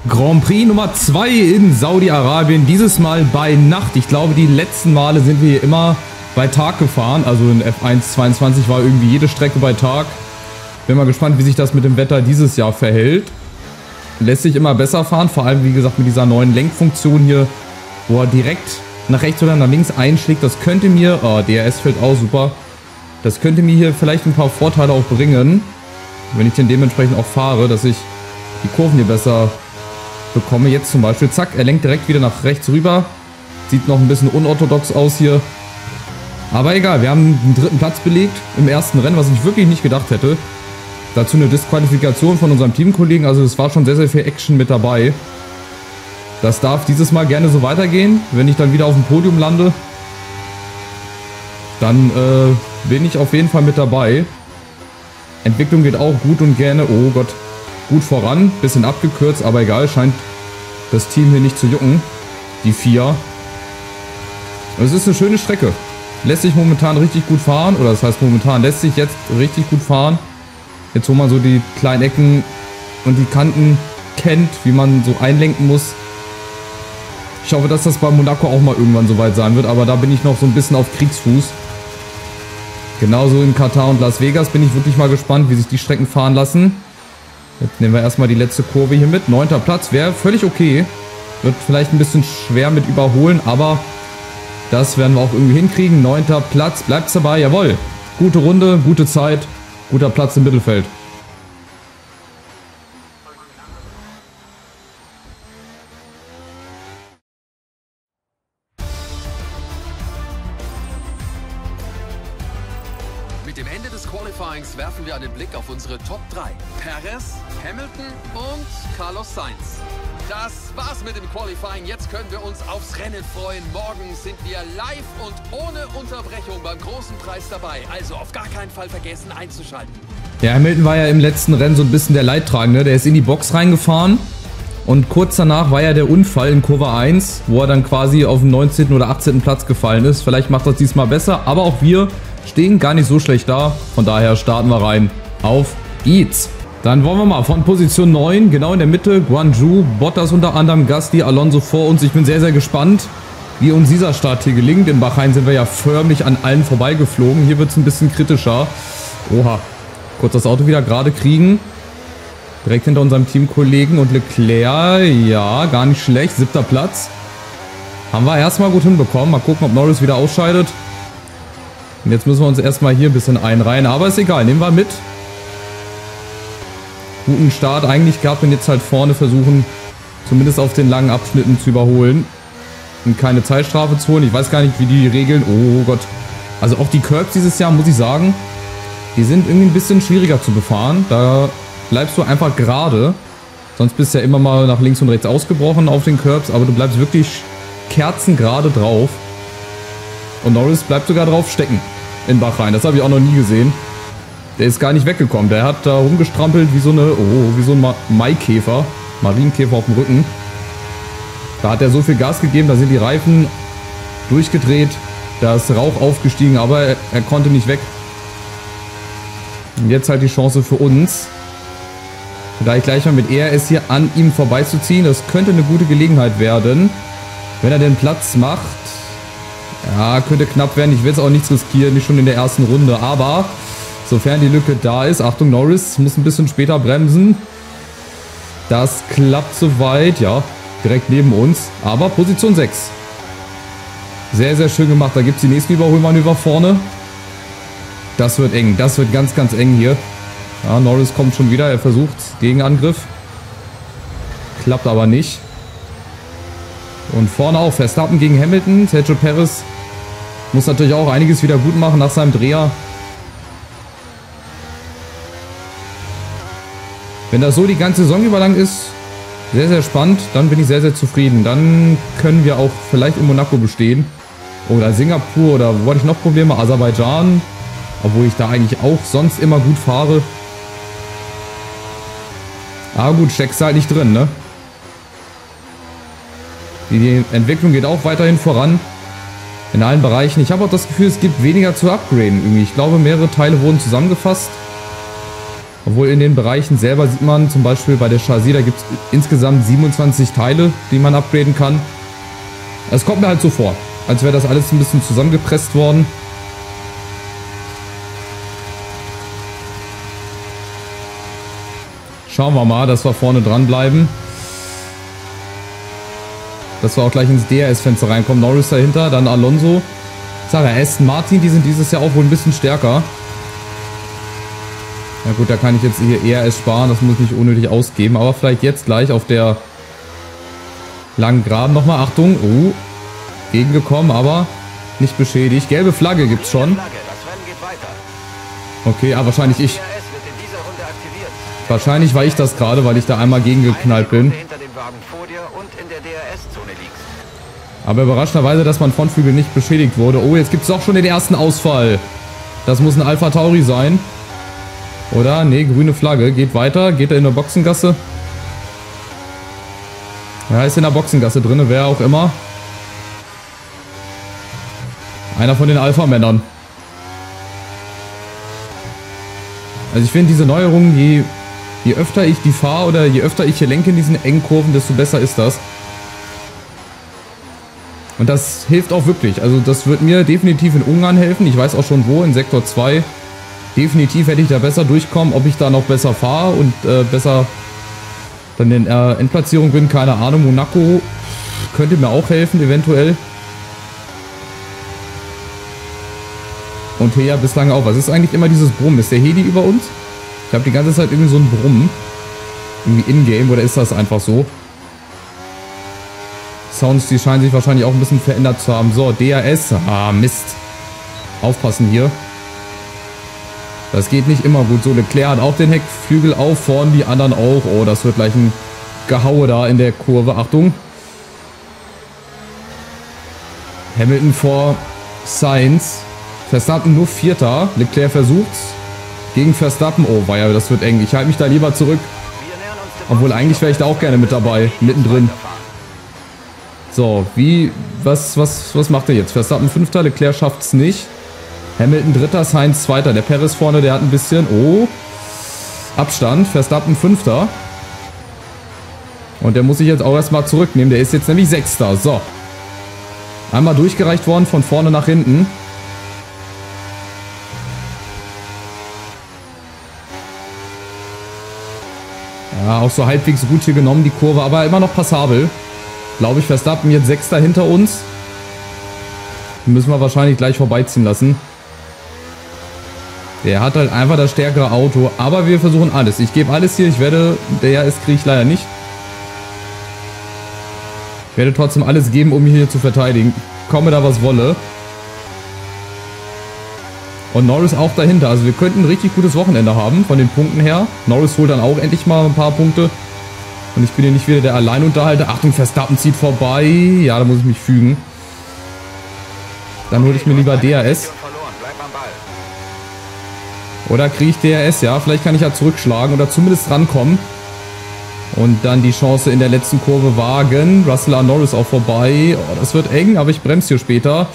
Grand Prix Nummer 2 in Saudi-Arabien, dieses Mal bei Nacht. Ich glaube, die letzten Male sind wir hier immer bei Tag gefahren. Also in F1 22 war irgendwie jede Strecke bei Tag. Bin mal gespannt, wie sich das mit dem Wetter dieses Jahr verhält. Lässt sich immer besser fahren, vor allem wie gesagt mit dieser neuen Lenkfunktion hier, wo er direkt nach rechts oder nach links einschlägt. Das könnte mir, DRS fällt auch super, das könnte mir hier vielleicht ein paar Vorteile auch bringen, wenn ich den dementsprechend auch fahre, dass ich die Kurven hier besser bekomme. Jetzt zum Beispiel, zack, er lenkt direkt wieder nach rechts rüber. Sieht noch ein bisschen unorthodox aus hier. Aber egal, wir haben den 3. Platz belegt im ersten Rennen, was ich wirklich nicht gedacht hätte. Dazu eine Disqualifikation von unserem Teamkollegen, also es war schon sehr, sehr viel Action mit dabei. Das darf dieses Mal gerne so weitergehen. Wenn ich dann wieder auf dem Podium lande, dann bin ich auf jeden Fall mit dabei. Entwicklung geht auch gut und gerne, oh Gott, gut voran. Bisschen abgekürzt, aber egal, scheint das Team hier nicht zu jucken. Die 4. Es ist eine schöne Strecke. Lässt sich momentan richtig gut fahren, oder das heißt momentan lässt sich jetzt richtig gut fahren. Jetzt wo man so die kleinen Ecken und die Kanten kennt, wie man so einlenken muss. Ich hoffe, dass das bei Monaco auch mal irgendwann soweit sein wird, aber da bin ich noch so ein bisschen auf Kriegsfuß. Genauso in Katar und Las Vegas bin ich wirklich mal gespannt, wie sich die Strecken fahren lassen. Jetzt nehmen wir erstmal die letzte Kurve hier mit. 9. Platz wäre völlig okay. Wird vielleicht ein bisschen schwer mit überholen, aber das werden wir auch irgendwie hinkriegen. 9. Platz, bleibt's dabei, jawohl. Gute Runde, gute Zeit, guter Platz im Mittelfeld. Mit dem Ende des Qualifyings werfen wir einen Blick auf unsere Top 3. Perez, Hamilton und Carlos Sainz. Das war's mit dem Qualifying. Jetzt können wir uns aufs Rennen freuen. Morgen sind wir live und ohne Unterbrechung beim großen Preis dabei. Also auf gar keinen Fall vergessen einzuschalten. Ja, Hamilton war ja im letzten Rennen so ein bisschen der Leidtragende. Der ist in die Box reingefahren und kurz danach war ja der Unfall in Kurve 1, wo er dann quasi auf den 19. oder 18. Platz gefallen ist. Vielleicht macht das diesmal besser, aber auch wir stehen gar nicht so schlecht da. Von daher starten wir rein. Auf geht's! Dann wollen wir mal von Position 9, genau in der Mitte, Guanyu, Bottas unter anderem, Gasly, Alonso vor uns. Ich bin sehr, sehr gespannt, wie uns dieser Start hier gelingt. In Bahrain sind wir ja förmlich an allen vorbeigeflogen. Hier wird es ein bisschen kritischer. Oha, kurz das Auto wieder gerade kriegen. Direkt hinter unserem Teamkollegen und Leclerc, ja, gar nicht schlecht. 7. Platz. Haben wir erstmal gut hinbekommen. Mal gucken, ob Norris wieder ausscheidet. Und jetzt müssen wir uns erstmal hier ein bisschen einreihen. Aber ist egal, nehmen wir mit. Guten Start eigentlich gehabt und jetzt halt vorne versuchen, zumindest auf den langen Abschnitten zu überholen. Und keine Zeitstrafe zu holen. Ich weiß gar nicht, wie die Regeln... Oh Gott. Also auch die Curbs dieses Jahr, muss ich sagen, die sind irgendwie ein bisschen schwieriger zu befahren. Da bleibst du einfach gerade. Sonst bist du ja immer mal nach links und rechts ausgebrochen auf den Curbs. Aber du bleibst wirklich kerzengerade drauf. Und Norris bleibt sogar drauf stecken in Bahrain. Das habe ich auch noch nie gesehen. Der ist gar nicht weggekommen. Der hat da rumgestrampelt wie so eine, wie so ein Maikäfer. Marienkäfer auf dem Rücken. Da hat er so viel Gas gegeben, da sind die Reifen durchgedreht. Da ist Rauch aufgestiegen, aber er konnte nicht weg. Und jetzt halt die Chance für uns. Vielleicht gleich mal mit ERS hier an ihm vorbeizuziehen. Das könnte eine gute Gelegenheit werden. Wenn er den Platz macht. Ja, könnte knapp werden. Ich will jetzt auch nichts riskieren, nicht schon in der ersten Runde. Aber sofern die Lücke da ist, Achtung, Norris muss ein bisschen später bremsen. Das klappt soweit, ja, direkt neben uns. Aber Position 6. Sehr, sehr schön gemacht. Da gibt es die nächsten Überholmanöver vorne. Das wird eng, das wird ganz, ganz eng hier. Ja, Norris kommt schon wieder, er versucht Gegenangriff. Klappt aber nicht. Und vorne auch Verstappen gegen Hamilton. Sergio Perez muss natürlich auch einiges wieder gut machen nach seinem Dreher. Wenn das so die ganze Saison über lang ist, sehr, sehr spannend, dann bin ich sehr, sehr zufrieden. Dann können wir auch vielleicht in Monaco bestehen. Oder Singapur oder wo hatte ich noch Probleme? Aserbaidschan. Obwohl ich da eigentlich auch sonst immer gut fahre. Aber gut, steckst halt nicht drin, ne? Die Entwicklung geht auch weiterhin voran. In allen Bereichen. Ich habe auch das Gefühl, es gibt weniger zu upgraden irgendwie. Ich glaube, mehrere Teile wurden zusammengefasst. Obwohl in den Bereichen selber sieht man zum Beispiel bei der Chassis, da gibt es insgesamt 27 Teile, die man upgraden kann. Es kommt mir halt so vor, als wäre das alles ein bisschen zusammengepresst worden. Schauen wir mal, dass wir vorne dranbleiben. Dass wir auch gleich ins DRS-Fenster reinkommen. Norris dahinter, dann Alonso. Sag ja, Aston Martin, die sind dieses Jahr auch wohl ein bisschen stärker. Ja gut, da kann ich jetzt hier ERS sparen, das muss ich nicht unnötig ausgeben. Aber vielleicht jetzt gleich auf der langen Geraden nochmal. Achtung, oh, gegengekommen, aber nicht beschädigt. Gelbe Flagge gibt's schon. Okay, aber wahrscheinlich ich. Wahrscheinlich war ich das gerade, weil ich da einmal gegengeknallt bin. Aber überraschenderweise, dass mein Frontflügel nicht beschädigt wurde. Oh, jetzt gibt es auch schon den ersten Ausfall. Das muss ein Alpha Tauri sein. Oder? Nee, grüne Flagge. Geht weiter. Geht er in der Boxengasse? Ja, ist in der Boxengasse drin, wer auch immer. Einer von den Alpha-Männern. Also ich finde diese Neuerungen, je öfter ich die fahre oder je öfter ich hier lenke in diesen engen Kurven, desto besser ist das. Und das hilft auch wirklich. Also das wird mir definitiv in Ungarn helfen. Ich weiß auch schon wo, in Sektor 2. Definitiv hätte ich da besser durchkommen. Ob ich da noch besser fahre und besser dann in Endplatzierung bin, keine Ahnung. Monaco könnte mir auch helfen, eventuell. Und hier ja bislang auch. Was ist eigentlich immer dieses Brummen? Ist der Heli über uns? Ich habe die ganze Zeit irgendwie so ein Brummen. Irgendwie in-game, oder ist das einfach so? Sounds, die scheinen sich wahrscheinlich auch ein bisschen verändert zu haben. So, DRS. Ah, Mist. Aufpassen hier. Das geht nicht immer gut. So, Leclerc hat auch den Heckflügel auf, vorn die anderen auch. Oh, das wird gleich ein Gehaue da in der Kurve. Achtung. Hamilton vor Sainz. Verstappen nur Vierter. Leclerc versucht's. Gegen Verstappen. Oh, weia, das wird eng. Ich halte mich da lieber zurück. Obwohl, eigentlich wäre ich da auch gerne mit dabei. Mittendrin. So, was macht er jetzt? Verstappen Fünfter, Leclerc schafft's nicht. Hamilton Dritter, Sainz Zweiter. Der Perez vorne, der hat ein bisschen, oh, Abstand. Verstappen Fünfter. Und der muss sich jetzt auch erstmal zurücknehmen. Der ist jetzt nämlich Sechster. So. Einmal durchgereicht worden, von vorne nach hinten. Ja, auch so halbwegs gut hier genommen, die Kurve, aber immer noch passabel. Glaube ich, Verstappen jetzt Sechster hinter uns. Den müssen wir wahrscheinlich gleich vorbeiziehen lassen. Der hat halt einfach das stärkere Auto. Aber wir versuchen alles. Ich gebe alles hier. Ich werde... Der ist kriege ich leider nicht. Ich werde trotzdem alles geben, um hier zu verteidigen. Komme da was wolle. Und Norris auch dahinter. Also wir könnten ein richtig gutes Wochenende haben, von den Punkten her. Norris holt dann auch endlich mal ein paar Punkte. Und ich bin hier nicht wieder der Alleinunterhalter. Achtung, Verstappen zieht vorbei. Ja, da muss ich mich fügen. Dann hole ich mir lieber DRS. Oder kriege ich DRS? Ja, vielleicht kann ich ja zurückschlagen oder zumindest rankommen. Und dann die Chance in der letzten Kurve wagen. Russell an Norris auch vorbei. Oh, das wird eng, aber ich bremse hier später.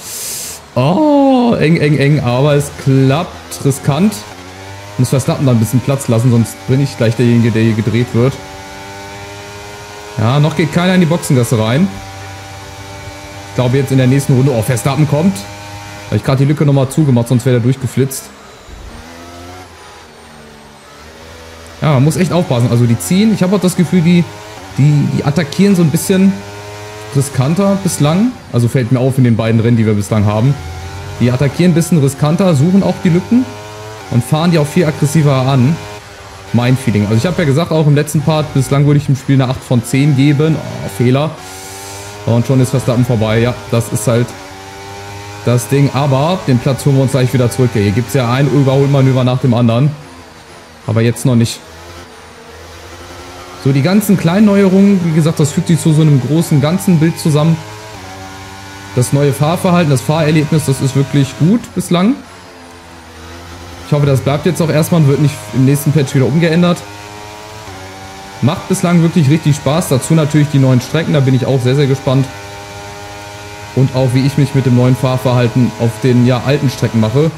Oh, eng. Aber es klappt. Riskant. Ich muss Verstappen dann ein bisschen Platz lassen, sonst bin ich gleich derjenige, der hier gedreht wird. Ja, noch geht keiner in die Boxengasse rein. Ich glaube jetzt in der nächsten Runde... Oh, Verstappen kommt. Habe ich gerade die Lücke nochmal zugemacht, sonst wäre er durchgeflitzt. Ja, man muss echt aufpassen. Also die ziehen. Ich habe auch das Gefühl, die attackieren so ein bisschen riskanter bislang. Also fällt mir auf in den beiden Rennen, die wir bislang haben. Die attackieren ein bisschen riskanter, suchen auch die Lücken und fahren die auch viel aggressiver an. Mein Feeling. Also ich habe ja gesagt, auch im letzten Part, bislang würde ich dem Spiel eine 8 von 10 geben. Oh, Fehler. Und schon ist Verstappen vorbei. Ja, das ist halt das Ding. Aber den Platz holen wir uns gleich wieder zurück. Hier gibt es ja ein Überholmanöver nach dem anderen. Aber jetzt noch nicht. So, die ganzen kleinen Neuerungen, wie gesagt, das fügt sich zu so einem großen ganzen Bild zusammen. Das neue Fahrverhalten, das Fahrerlebnis, das ist wirklich gut bislang. Ich hoffe, das bleibt jetzt auch erstmal und wird nicht im nächsten Patch wieder umgeändert. Macht bislang wirklich richtig Spaß. Dazu natürlich die neuen Strecken, da bin ich auch sehr, sehr gespannt. Und auch, wie ich mich mit dem neuen Fahrverhalten auf den alten Strecken mache.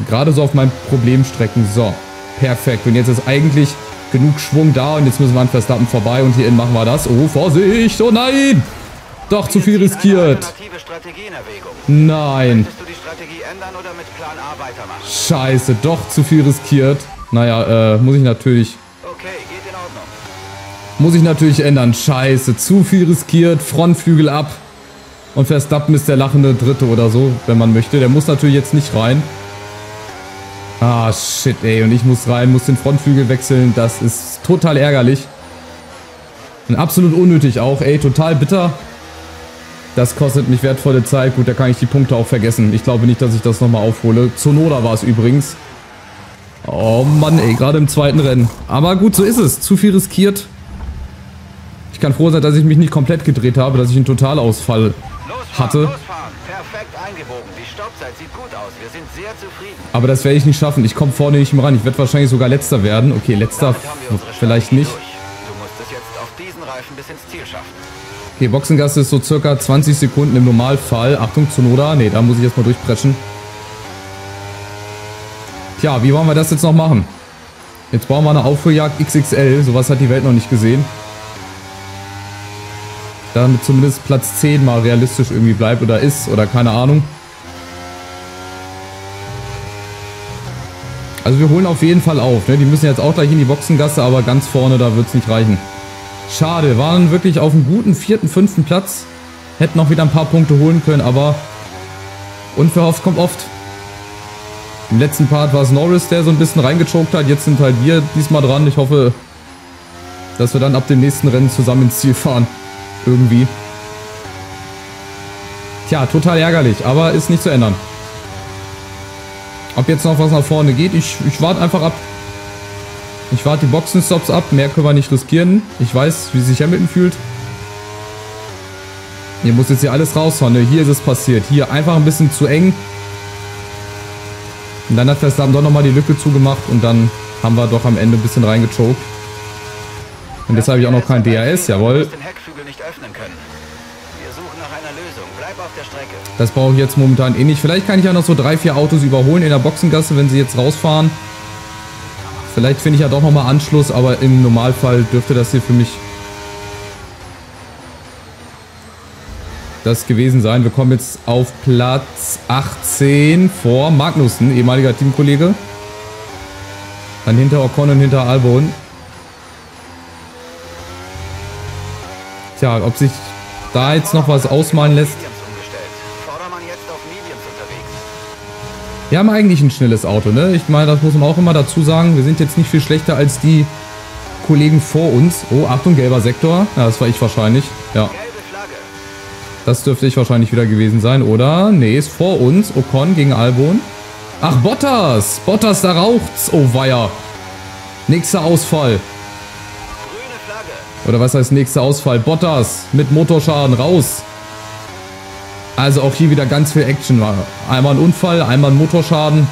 Gerade so auf meinen Problemstrecken. So. Perfekt. Und jetzt ist eigentlich genug Schwung da und jetzt müssen wir an Verstappen vorbei und hier innen machen wir das. Oh, Vorsicht! Oh nein! Doch, zu viel riskiert. Nein. Scheiße, doch zu viel riskiert. Naja, muss ich natürlich... Muss ich natürlich ändern. Scheiße, zu viel riskiert. Frontflügel ab. Und Verstappen ist der lachende Dritte oder so, wenn man möchte. Der muss natürlich jetzt nicht rein. Ah, shit, ey. Und ich muss rein, muss den Frontflügel wechseln. Das ist total ärgerlich. Und absolut unnötig auch, ey. Total bitter. Das kostet mich wertvolle Zeit. Gut, da kann ich die Punkte auch vergessen. Ich glaube nicht, dass ich das nochmal aufhole. Tsunoda war es übrigens. Oh Mann, ey. Gerade im zweiten Rennen. Aber gut, so ist es. Zu viel riskiert. Ich kann froh sein, dass ich mich nicht komplett gedreht habe, dass ich einen Totalausfall hatte. Perfekt eingebogen. Die Stoppzeit sieht gut aus. Wir sind sehr zufrieden. Aber das werde ich nicht schaffen. Ich komme vorne nicht mehr ran. Ich werde wahrscheinlich sogar Letzter werden. Okay, Letzter vielleicht nicht. Du musst es jetzt auf diesen Reifen bis ins Ziel schaffen. Okay, Boxengasse ist so circa 20 Sekunden im Normalfall. Achtung, Tsunoda. Ne, da muss ich erstmal durchpreschen. Tja, wie wollen wir das jetzt noch machen? Jetzt brauchen wir eine Aufholjagd XXL. Sowas hat die Welt noch nicht gesehen. Damit zumindest Platz 10 mal realistisch irgendwie bleibt oder ist oder keine Ahnung. Also wir holen auf jeden Fall auf. Ne? Die müssen jetzt auch gleich in die Boxengasse, aber ganz vorne, da wird es nicht reichen. Schade, waren wirklich auf einem guten 4., 5. Platz. Hätten auch wieder ein paar Punkte holen können, aber unverhofft kommt oft. Im letzten Part war es Norris, der so ein bisschen reingechoked hat. Jetzt sind halt wir diesmal dran. Ich hoffe, dass wir dann ab dem nächsten Rennen zusammen ins Ziel fahren. Irgendwie. Tja, total ärgerlich, aber ist nicht zu ändern. Ob jetzt noch was nach vorne geht, ich warte einfach ab. Ich warte die Boxenstops ab, mehr können wir nicht riskieren. Ich weiß, wie sich Hamilton fühlt. Hier muss jetzt hier alles raushauen. Ne? Hier ist es passiert. Hier einfach ein bisschen zu eng. Und dann hat Verstappen doch nochmal die Lücke zugemacht und dann haben wir doch am Ende ein bisschen reingechoked. Und jetzt habe ich auch noch kein DRS, jawohl. Das brauche ich jetzt momentan eh nicht. Vielleicht kann ich ja noch so 3, 4 Autos überholen in der Boxengasse, wenn sie jetzt rausfahren. Vielleicht finde ich ja doch nochmal Anschluss, aber im Normalfall dürfte das hier für mich das gewesen sein. Wir kommen jetzt auf Platz 18 vor Magnussen, ehemaliger Teamkollege. Dann hinter Ocon und hinter Albon. Tja, ob sich da jetzt noch was ausmalen lässt. Wir haben eigentlich ein schnelles Auto, ne? Ich meine, das muss man auch immer dazu sagen. Wir sind jetzt nicht viel schlechter als die Kollegen vor uns. Oh, Achtung, gelber Sektor. Ja, das war ich wahrscheinlich. Ja. Das dürfte ich wahrscheinlich wieder gewesen sein, oder? Nee, ist vor uns. Ocon gegen Albon. Ach, Bottas! Bottas, da raucht's. Oh, weia. Nächster Ausfall. Oder was heißt nächster Ausfall? Bottas mit Motorschaden raus. Also auch hier wieder ganz viel Action. Einmal ein Unfall, einmal ein Motorschaden.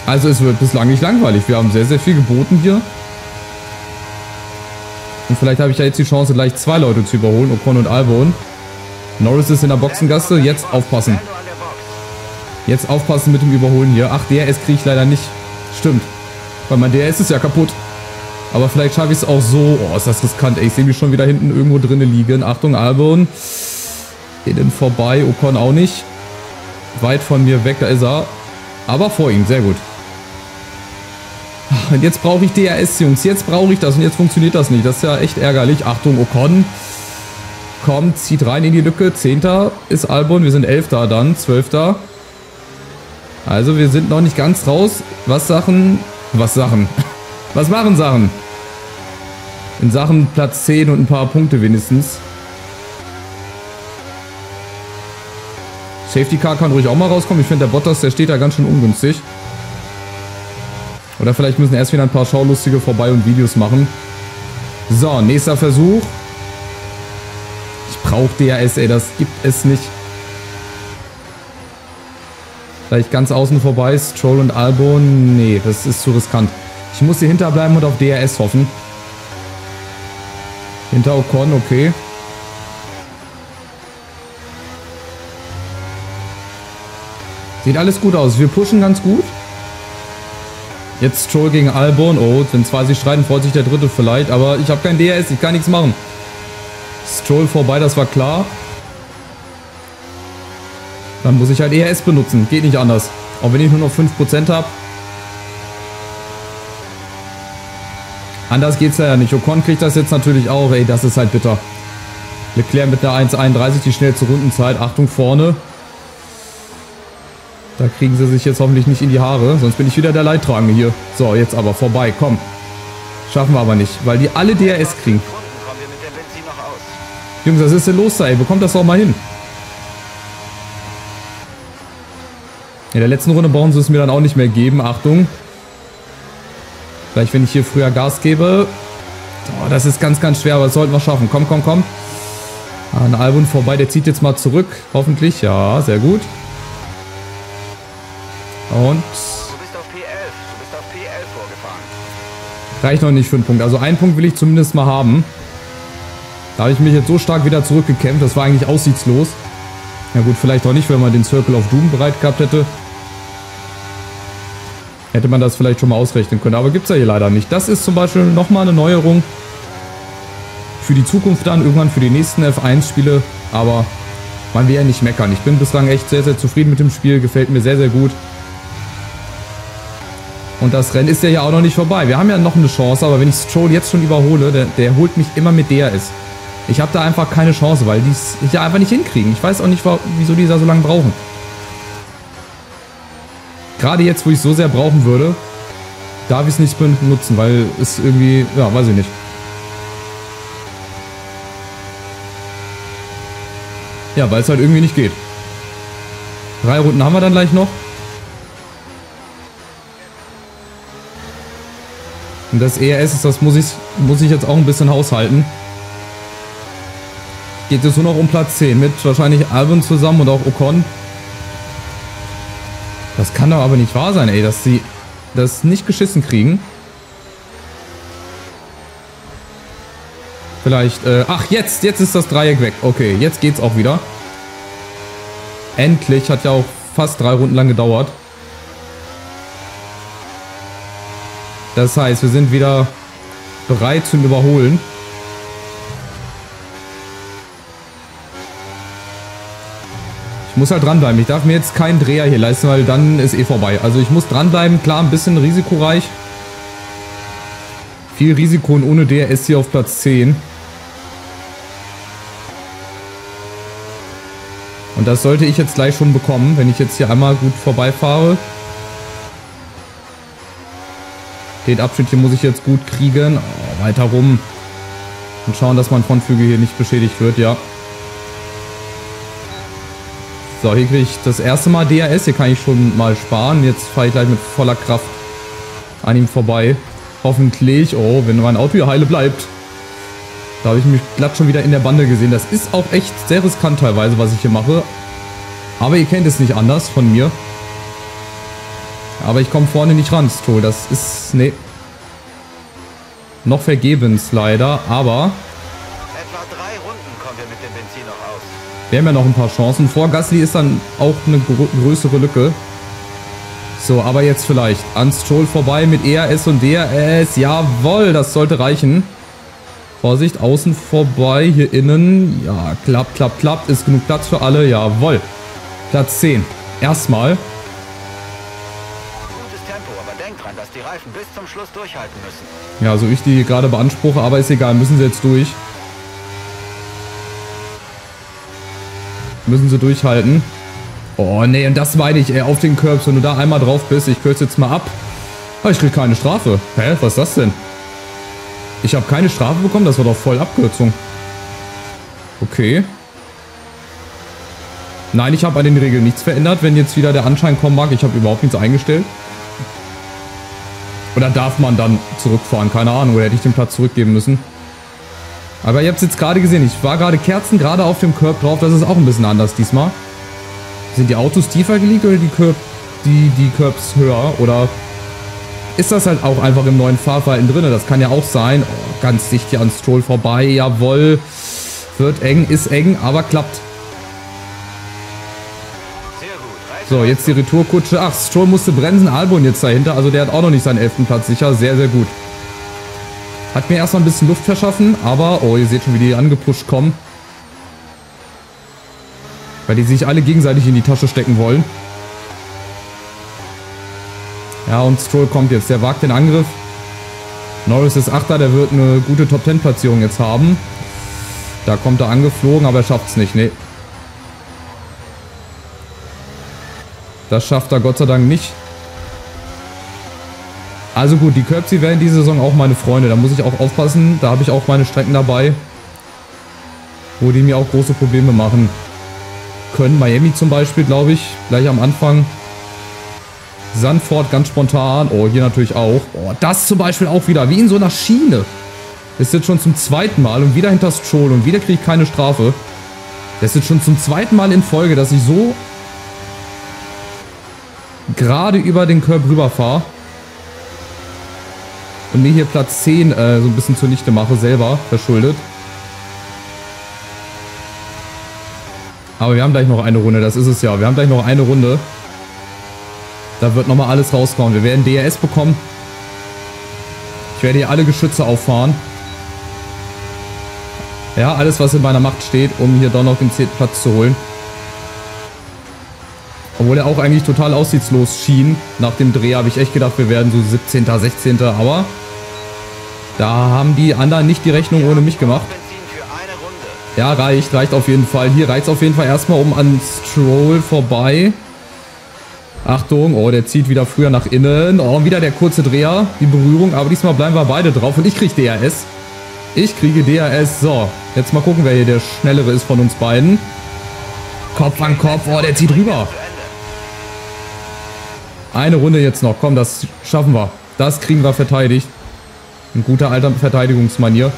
Also es wird bislang nicht langweilig. Wir haben sehr, sehr viel geboten hier. Und vielleicht habe ich ja jetzt die Chance, gleich 2 Leute zu überholen. Ocon und Albon. Norris ist in der Boxengasse. Jetzt aufpassen. Jetzt aufpassen mit dem Überholen hier. Ach, DRS kriege ich leider nicht. Stimmt. Weil mein DRS ist ja kaputt. Aber vielleicht schaffe ich es auch so. Oh, ist das riskant. Ey, ich sehe mich schon wieder hinten irgendwo drinnen liegen. Achtung, Albon. Innen vorbei. Ocon auch nicht. Weit von mir weg. Da ist er. Aber vor ihm. Sehr gut. Und jetzt brauche ich DRS, Jungs. Jetzt brauche ich das. Und jetzt funktioniert das nicht. Das ist ja echt ärgerlich. Achtung, Ocon. Kommt, zieht rein in die Lücke. 10. ist Albon. Wir sind 11. dann. 12. Also wir sind noch nicht ganz raus. Was machen Sachen? In Sachen Platz 10 und ein paar Punkte wenigstens. Safety Car kann ruhig auch mal rauskommen. Ich finde, der Bottas, der steht da ganz schön ungünstig. Oder vielleicht müssen erst wieder ein paar Schaulustige vorbei und Videos machen. So, nächster Versuch. Ich brauche DRS, ey, das gibt es nicht. Vielleicht ganz außen vorbei, Stroll und Albon. Nee, das ist zu riskant. Ich muss hier hinterbleiben und auf DRS hoffen. Hinter Ocon, okay. Sieht alles gut aus. Wir pushen ganz gut. Jetzt Stroll gegen Albon. Oh, wenn zwei sich streiten, freut sich der dritte vielleicht. Aber ich habe kein DRS, ich kann nichts machen. Stroll vorbei, das war klar. Dann muss ich halt ERS benutzen. Geht nicht anders. Auch wenn ich nur noch 5% habe. Anders geht's ja nicht. Ocon kriegt das jetzt natürlich auch. Ey, das ist halt bitter. Leclerc mit einer 1,31, die schnellste Rundenzeit. Achtung, vorne. Da kriegen sie sich jetzt hoffentlich nicht in die Haare. Sonst bin ich wieder der Leidtragende hier. So, jetzt aber vorbei. Komm. Schaffen wir aber nicht. Weil die alle DRS kriegen. Jungs, was ist denn los da, ey? Bekommt das doch mal hin. In der letzten Runde brauchen sie es mir dann auch nicht mehr geben. Achtung. Vielleicht, wenn ich hier früher Gas gebe. Oh, das ist ganz, ganz schwer, aber das sollten wir schaffen. Komm, komm, komm. An Albon vorbei. Der zieht jetzt mal zurück. Hoffentlich. Ja, sehr gut. Und... Du bist auf P11. Du bist auf P11 vorgefahren. Reicht noch nicht für einen Punkt. Also einen Punkt will ich zumindest mal haben. Da habe ich mich jetzt so stark wieder zurückgekämpft. Das war eigentlich aussichtslos. Ja gut, vielleicht auch nicht, wenn man den Circle of Doom bereit gehabt hätte. Hätte man das vielleicht schon mal ausrechnen können. Aber gibt es ja hier leider nicht. Das ist zum Beispiel nochmal eine Neuerung. Für die Zukunft dann, irgendwann für die nächsten F1-Spiele. Aber man will ja nicht meckern. Ich bin bislang echt sehr, sehr zufrieden mit dem Spiel. Gefällt mir sehr, sehr gut. Und das Rennen ist ja auch noch nicht vorbei. Wir haben ja noch eine Chance, aber wenn ich Stroll jetzt schon überhole, der holt mich immer mit DRS. Ich habe da einfach keine Chance, weil die es hier einfach nicht hinkriegen. Ich weiß auch nicht, wieso die da so lange brauchen. Gerade jetzt, wo ich es so sehr brauchen würde, darf ich es nicht benutzen, weil es irgendwie, ja, weiß ich nicht. Ja, weil es halt irgendwie nicht geht. 3 Runden haben wir dann gleich noch. Und das ERS ist, das muss ich jetzt auch ein bisschen haushalten. Geht es nur noch um Platz 10 mit wahrscheinlich Albon zusammen und auch Ocon. Das kann doch aber nicht wahr sein, ey, dass sie das nicht geschissen kriegen. Vielleicht, ach, jetzt ist das Dreieck weg. Okay, jetzt geht's auch wieder. Endlich, hat ja auch fast 3 Runden lang gedauert. Das heißt, wir sind wieder bereit zum Überholen. Ich muss halt dranbleiben. Ich darf mir jetzt keinen Dreher hier leisten, weil dann ist eh vorbei. Also ich muss dranbleiben. Klar, ein bisschen risikoreich. Viel Risiko und ohne DRS hier auf Platz 10. Und das sollte ich jetzt gleich schon bekommen, wenn ich jetzt hier einmal gut vorbeifahre. Den Abschnitt hier muss ich jetzt gut kriegen. Oh, weiter rum. Und schauen, dass mein Frontflügel hier nicht beschädigt wird, ja. So, hier kriege ich das erste Mal DRS. Hier kann ich schon mal sparen. Jetzt fahre ich gleich mit voller Kraft an ihm vorbei. Hoffentlich. Oh, wenn mein Auto hier heile bleibt. Da habe ich mich glatt schon wieder in der Bande gesehen. Das ist auch echt sehr riskant teilweise, was ich hier mache. Aber ihr kennt es nicht anders von mir. Aber ich komme vorne nicht ran, Stroll. Das ist... nee. Noch vergebens leider, aber... Etwa 3 Runden kommen wir mit dem Benzin noch aus. Wir haben ja noch ein paar Chancen. Vor Gasly ist dann auch eine größere Lücke. So, aber jetzt vielleicht. An Stroll vorbei mit ERS und DRS. Jawohl, das sollte reichen. Vorsicht, außen vorbei, hier innen. Ja, klappt, klappt, klappt. Ist genug Platz für alle. Jawohl. Platz 10. Erstmal. Gutes Tempo, aber denk dran, dass die Reifen bis zum Schluss durchhalten müssen. Ja, so ich die gerade beanspruche, aber ist egal. Müssen sie jetzt durch. Müssen sie durchhalten. Oh, nee, und das meine ich, ey, auf den Curbs. Wenn du da einmal drauf bist, ich kürze jetzt mal ab. Oh, ich krieg keine Strafe. Hä, was ist das denn? Ich habe keine Strafe bekommen, das war doch voll Abkürzung. Okay. Nein, ich habe an den Regeln nichts verändert, wenn jetzt wieder der Anschein kommen mag. Ich habe überhaupt nichts eingestellt. Oder darf man dann zurückfahren? Keine Ahnung, oder hätte ich den Platz zurückgeben müssen. Aber ihr habt es jetzt gerade gesehen, ich war gerade Kerzen gerade auf dem Curb drauf. Das ist auch ein bisschen anders diesmal. Sind die Autos tiefer gelegt oder die Curbs höher? Oder ist das halt auch einfach im neuen Fahrverhalten drin? Das kann ja auch sein. Oh, ganz dicht hier an Stroll vorbei. Jawohl. Wird eng, ist eng, aber klappt. Sehr gut. So, jetzt die Retourkutsche. Ach, Stroll musste bremsen, Albon jetzt dahinter. Also der hat auch noch nicht seinen 11. Platz sicher. Sehr, sehr gut. Hat mir erstmal ein bisschen Luft verschaffen, aber... Oh, ihr seht schon, wie die angepusht kommen. Weil die sich alle gegenseitig in die Tasche stecken wollen. Ja, und Stroll kommt jetzt. Der wagt den Angriff. Norris ist 8. Der wird eine gute Top-10-Platzierung jetzt haben. Da kommt er angeflogen, aber er schafft es nicht. Nee. Das schafft er Gott sei Dank nicht. Also gut, die Curbsy werden diese Saison auch meine Freunde. Da muss ich auch aufpassen. Da habe ich auch meine Strecken dabei, wo die mir auch große Probleme machen können. Miami zum Beispiel, glaube ich, gleich am Anfang. Zandvoort ganz spontan. Oh, hier natürlich auch. Oh, das zum Beispiel auch wieder. Wie in so einer Schiene. Das ist jetzt schon zum zweiten Mal und wieder hinter Stroll und wieder kriege ich keine Strafe. Das ist jetzt schon zum zweiten Mal in Folge, dass ich so gerade über den Curb rüberfahre. Und mir hier Platz 10 so ein bisschen zunichte mache, selber verschuldet. Aber wir haben gleich noch eine Runde, das ist es ja. Wir haben gleich noch eine Runde. Da wird nochmal alles rauskommen. Wir werden DRS bekommen. Ich werde hier alle Geschütze auffahren. Ja, alles was in meiner Macht steht, um hier doch noch den 10. Platz zu holen. Obwohl er auch eigentlich total aussichtslos schien. Nach dem Dreh habe ich echt gedacht, wir werden so 17., 16. Aber da haben die anderen nicht die Rechnung ohne mich gemacht. Ja, reicht auf jeden Fall. Hier reicht es auf jeden Fall erstmal um an Stroll vorbei. Achtung, oh, der zieht wieder früher nach innen. Oh, wieder der kurze Dreher, die Berührung. Aber diesmal bleiben wir beide drauf und ich kriege DRS. Ich kriege DRS. So, jetzt mal gucken, wer hier der Schnellere ist von uns beiden. Kopf an Kopf. Oh, der zieht rüber. Eine Runde jetzt noch. Komm, das schaffen wir. Das kriegen wir verteidigt. Ein guter alter Verteidigungsmanier.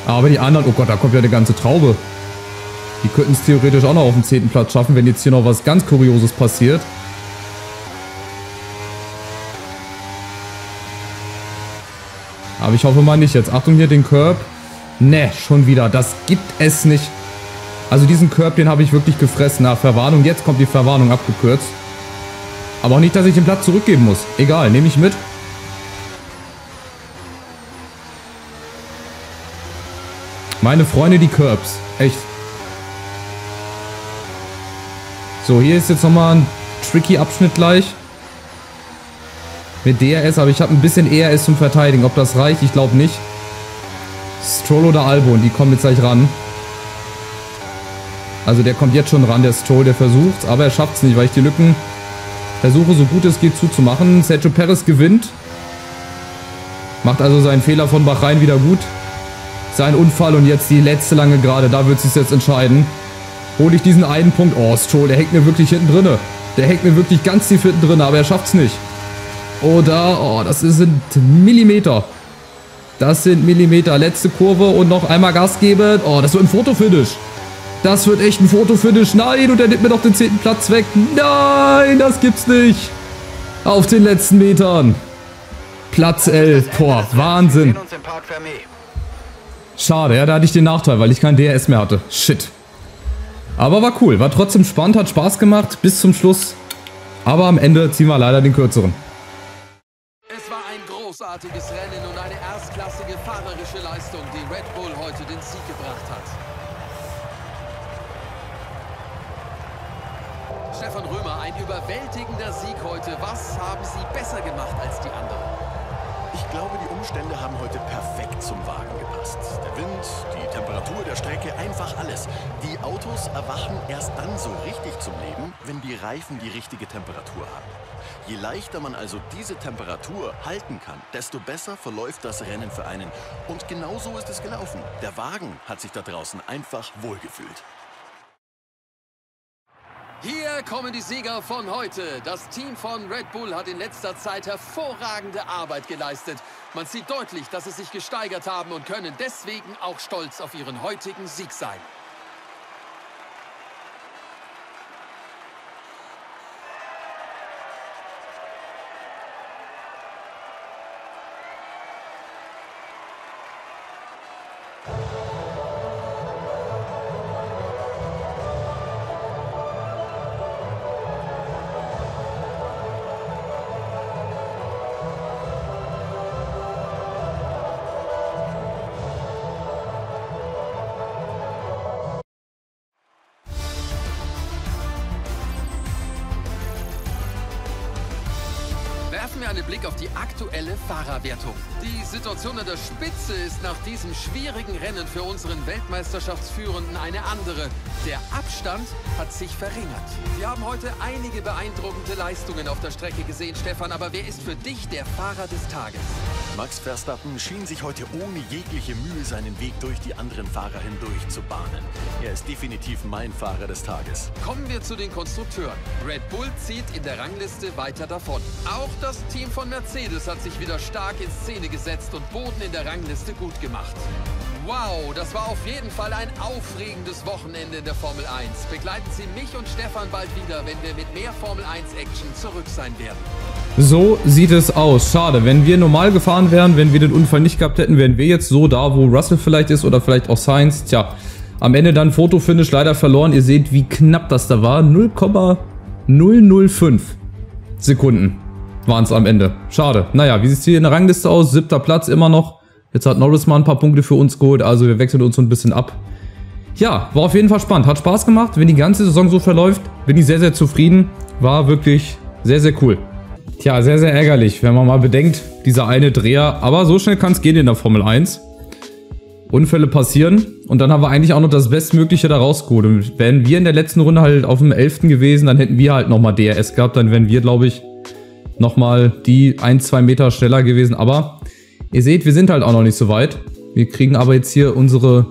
Aber die anderen... Oh Gott, da kommt ja eine ganze Traube. Die könnten es theoretisch auch noch auf den 10. Platz schaffen, wenn jetzt hier noch was ganz Kurioses passiert. Aber ich hoffe mal nicht jetzt. Achtung hier, den Curb. Ne, schon wieder. Das gibt es nicht. Also diesen Curb, den habe ich wirklich gefressen. Nach Verwarnung. Jetzt kommt die Verwarnung abgekürzt. Aber auch nicht, dass ich den Platz zurückgeben muss. Egal, nehme ich mit. Meine Freunde, die Curbs. Echt. So, hier ist jetzt nochmal ein tricky Abschnitt gleich. Mit DRS, aber ich habe ein bisschen ERS zum Verteidigen. Ob das reicht, ich glaube nicht. Stroll oder Albon, die kommen jetzt gleich ran. Also der kommt jetzt schon ran, der Stroll, der versucht, aber er schafft es nicht, weil ich die Lücken versuche, so gut es geht zuzumachen. Sergio Perez gewinnt. Macht also seinen Fehler von Bahrain wieder gut. Sein Unfall und jetzt die letzte lange Gerade, da wird es sich jetzt entscheiden. Hole ich diesen einen Punkt. Oh, Stroll, der hängt mir wirklich hinten drinne. Der hängt mir wirklich ganz tief hinten drinne, aber er schafft es nicht. Oder, oh, das sind Millimeter. Das sind Millimeter. Letzte Kurve und noch einmal Gas geben. Oh, das wird ein Fotofinish. Das wird echt ein Fotofinish. Nein, und er nimmt mir doch den 10. Platz weg. Nein, das gibt's nicht. Auf den letzten Metern. Platz 11. Boah, Wahnsinn. Schade, ja, da hatte ich den Nachteil, weil ich kein DRS mehr hatte. Shit. Aber war cool. War trotzdem spannend, hat Spaß gemacht. Bis zum Schluss. Aber am Ende ziehen wir leider den kürzeren. Es war ein großartiges Rennen und eine erstklassige fahrerische Leistung, die Red Bull heute den Sieg gebracht hat. Stefan Römer, ein überwältigender Sieg heute. Was haben Sie besser gemacht als die anderen? Ich glaube, die Umstände haben heute perfekt zum Wagen gepasst. Der Wind, die Temperatur der Strecke, einfach alles. Die Autos erwachen erst dann so richtig zum Leben, wenn die Reifen die richtige Temperatur haben. Je leichter man also diese Temperatur halten kann, desto besser verläuft das Rennen für einen. Und genau so ist es gelaufen. Der Wagen hat sich da draußen einfach wohlgefühlt. Hier kommen die Sieger von heute. Das Team von Red Bull hat in letzter Zeit hervorragende Arbeit geleistet. Man sieht deutlich, dass sie sich gesteigert haben und können deswegen auch stolz auf ihren heutigen Sieg sein. einen Blick auf die aktuelle Fahrerwertung. Die Situation an der Spitze ist nach diesem schwierigen Rennen für unseren Weltmeisterschaftsführenden eine andere. Der Abstand hat sich verringert. Wir haben heute einige beeindruckende Leistungen auf der Strecke gesehen, Stefan, aber wer ist für dich der Fahrer des Tages? Max Verstappen schien sich heute ohne jegliche Mühe seinen Weg durch die anderen Fahrer hindurch zu bahnen. Er ist definitiv mein Fahrer des Tages. Kommen wir zu den Konstrukteuren. Red Bull zieht in der Rangliste weiter davon. Auch das Team von Mercedes hat sich wieder stark in Szene gesetzt und Boden in der Rangliste gut gemacht. Wow, das war auf jeden Fall ein aufregendes Wochenende in der Formel 1. Begleiten Sie mich und Stefan bald wieder, wenn wir mit mehr Formel 1 Action zurück sein werden. So sieht es aus. Schade, wenn wir normal gefahren wären, wenn wir den Unfall nicht gehabt hätten, wären wir jetzt so da, wo Russell vielleicht ist oder vielleicht auch Sainz. Tja, am Ende dann Fotofinish leider verloren. Ihr seht, wie knapp das da war. 0,005 Sekunden waren es am Ende. Schade. Naja, wie sieht es hier in der Rangliste aus? 7. Platz immer noch. Jetzt hat Norris mal ein paar Punkte für uns geholt. Also wir wechseln uns so ein bisschen ab. Ja, war auf jeden Fall spannend. Hat Spaß gemacht. Wenn die ganze Saison so verläuft, bin ich sehr, sehr zufrieden. War wirklich sehr, sehr cool. Tja, sehr, sehr ärgerlich, wenn man mal bedenkt, dieser eine Dreher. Aber so schnell kann es gehen in der Formel 1. Unfälle passieren. Und dann haben wir eigentlich auch noch das Bestmögliche da rausgeholt. Und wären wir in der letzten Runde halt auf dem 11. gewesen, dann hätten wir halt nochmal DRS gehabt. Dann wären wir, glaube ich, nochmal die 1-2 Meter schneller gewesen. Aber ihr seht, wir sind halt auch noch nicht so weit. Wir kriegen aber jetzt hier unsere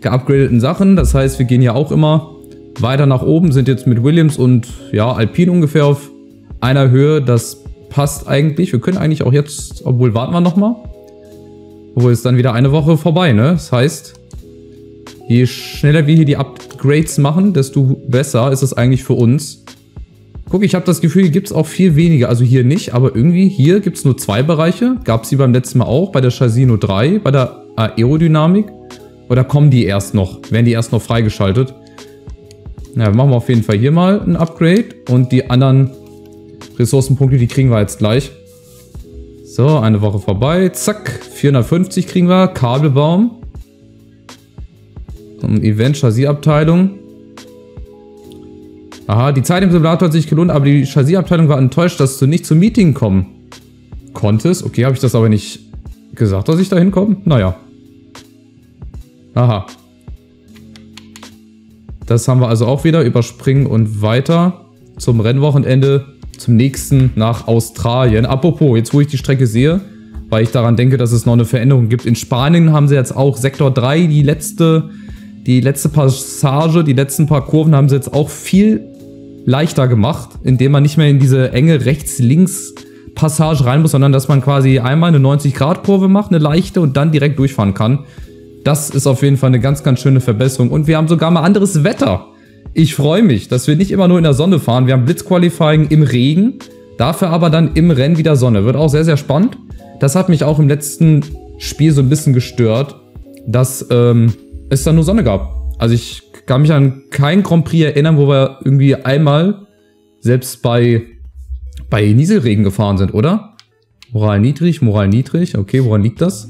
geupgradeten Sachen. Das heißt, wir gehen ja auch immer weiter nach oben. Sind jetzt mit Williams und ja, Alpine ungefähr auf einer Höhe. Das passt eigentlich. Wir können eigentlich auch jetzt, obwohl warten wir nochmal. Obwohl ist dann wieder eine Woche vorbei, ne? Das heißt, je schneller wir hier die Upgrades machen, desto besser ist es eigentlich für uns. Guck, ich habe das Gefühl, hier gibt es auch viel weniger. Also hier nicht, aber irgendwie hier gibt es nur 2 Bereiche. Gab es die beim letzten Mal auch, bei der Chassis nur 3, bei der Aerodynamik. Oder kommen die erst noch? Werden die erst noch freigeschaltet? Na, machen wir auf jeden Fall hier mal ein Upgrade. Und die anderen Ressourcenpunkte, die kriegen wir jetzt gleich. So, eine Woche vorbei. Zack, 450 kriegen wir. Kabelbaum. Event-Chassis-Abteilung. Aha, die Zeit im Simulator hat sich gelohnt, aber die Chassis-Abteilung war enttäuscht, dass du nicht zum Meeting kommen konntest. Okay, habe ich das aber nicht gesagt, dass ich da hinkomme? Naja. Aha. Das haben wir also auch wieder. Überspringen und weiter zum Rennwochenende. Zum nächsten nach Australien. Apropos, jetzt wo ich die Strecke sehe, weil ich daran denke, dass es noch eine Veränderung gibt. In Spanien haben sie jetzt auch Sektor 3, die letzte Passage, die letzten paar Kurven haben sie jetzt auch viel leichter gemacht, indem man nicht mehr in diese enge Rechts-Links-Passage rein muss, sondern dass man quasi einmal eine 90-Grad-Kurve macht, eine leichte und dann direkt durchfahren kann. Das ist auf jeden Fall eine ganz, ganz schöne Verbesserung. Und wir haben sogar mal anderes Wetter. Ich freue mich, dass wir nicht immer nur in der Sonne fahren. Wir haben Blitzqualifying im Regen, dafür aber dann im Rennen wieder Sonne. Wird auch sehr, sehr spannend. Das hat mich auch im letzten Spiel so ein bisschen gestört, dass es dann nur Sonne gab. Also ich kann mich an kein Grand Prix erinnern, wo wir irgendwie einmal selbst bei Nieselregen gefahren sind, oder? Moral niedrig. Okay, woran liegt das?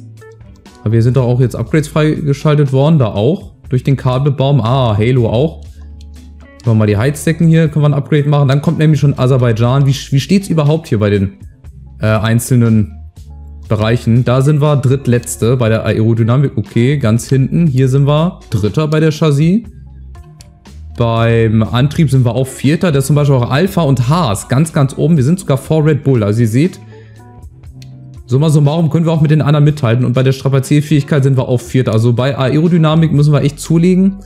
Aber hier sind doch auch jetzt Upgrades freigeschaltet worden, da auch. Durch den Kabelbaum. Ah, Halo auch. Machen wir mal die Heizdecken hier, können wir ein Upgrade machen. Dann kommt nämlich schon Aserbaidschan. Wie steht es überhaupt hier bei den einzelnen Bereichen? Da sind wir drittletzte bei der Aerodynamik. Okay, ganz hinten. Hier sind wir Dritter bei der Chassis. Beim Antrieb sind wir auch Vierter. Da ist zum Beispiel auch Alpha und Haas ganz, ganz oben. Wir sind sogar vor Red Bull. Also ihr seht, summa summarum können wir auch mit den anderen mithalten. Und bei der Strapazierfähigkeit sind wir auch Vierter. Also bei Aerodynamik müssen wir echt zulegen.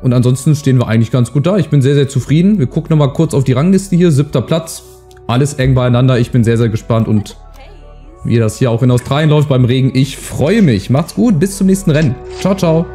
Und ansonsten stehen wir eigentlich ganz gut da. Ich bin sehr, sehr zufrieden. Wir gucken nochmal kurz auf die Rangliste hier. 7. Platz. Alles eng beieinander. Ich bin sehr, sehr gespannt. Und wie das hier auch in Australien läuft beim Regen. Ich freue mich. Macht's gut. Bis zum nächsten Rennen. Ciao, ciao.